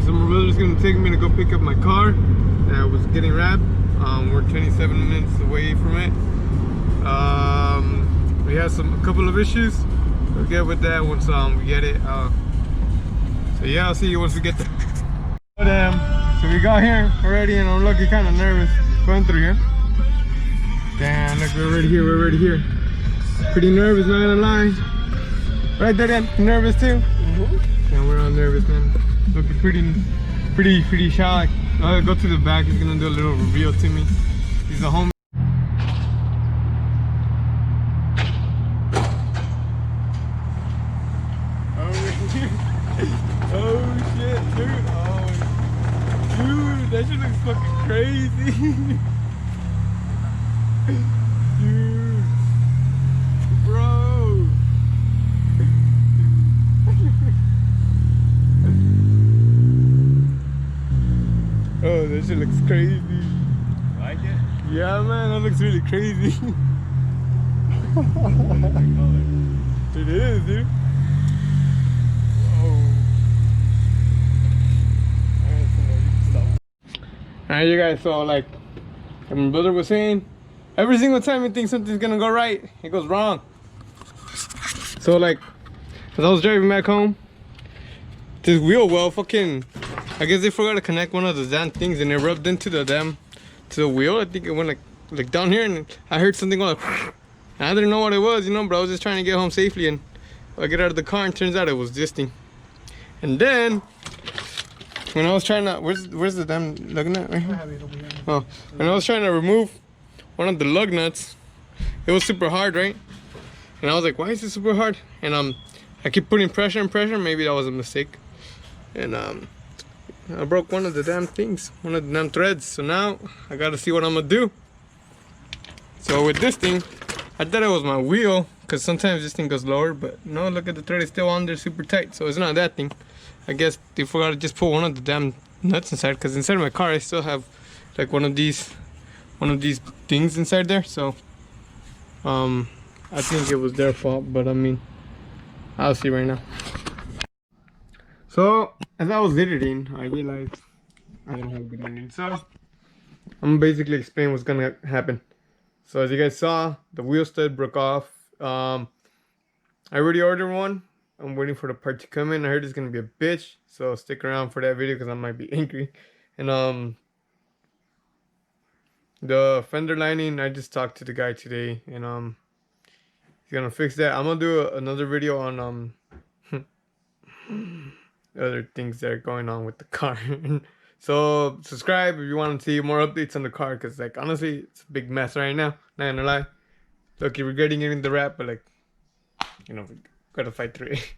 guys, so my brother's gonna take me to go pick up my car that was getting wrapped. We're 27 minutes away from it. We had a couple of issues. We'll get with that once we get it. So yeah, I'll see you once we get there. So we got here already, and I'm looking kind of nervous going through here. Damn, look, we're already here. We're already here. Pretty nervous, not gonna lie. Right there, Dan. Nervous too. Yeah, we're all nervous, man. Looking pretty shy. I'll go to the back. He's gonna do a little reveal to me. He's a homie. Oh shit, dude. Oh, dude, that shit looks fucking crazy. Dude, bro. Oh, that shit looks crazy. Like it? Yeah, man, that looks really crazy. It is, dude. Alright, you guys, so like my brother was saying, every single time you think something's gonna go right, it goes wrong. So like, as I was driving back home, this wheel well fucking, I guess they forgot to connect one of the damn things and it rubbed into the wheel. I think it went like down here, and I heard something go like, and I didn't know what it was, you know, but I was just trying to get home safely, and I get out of the car and turns out it was this thing. And then when I was trying to, where's the damn lug nut right here? Oh, when I was trying to remove one of the lug nuts, it was super hard, right? And I was like, why is it super hard? And I keep putting pressure and pressure. Maybe that was a mistake. And I broke one of the damn things, one of the damn threads. So now I gotta see what I'm gonna do. So with this thing, I thought it was my wheel, because sometimes this thing goes lower, but no, look at the thread, it's still on there super tight. So it's not that thing. I guess they forgot to just put one of the damn nuts inside, because inside of my car I still have like one of these things inside there. So I think it was their fault, but I mean, I'll see right now. So as I was editing, I realized I don't have good editing, so I'm basically explain what's gonna happen. So as you guys saw, the wheel stud broke off. I already ordered one. I'm waiting for the part to come in. I heard it's gonna be a bitch, so stick around for that video because I might be angry. And the fender lining, I just talked to the guy today, and he's gonna fix that. I'm gonna do another video on other things that are going on with the car. So subscribe if you want to see more updates on the car, because like honestly it's a big mess right now, not gonna lie. Look, you're regretting getting the wrap, but like, you know, we gotta fight through it.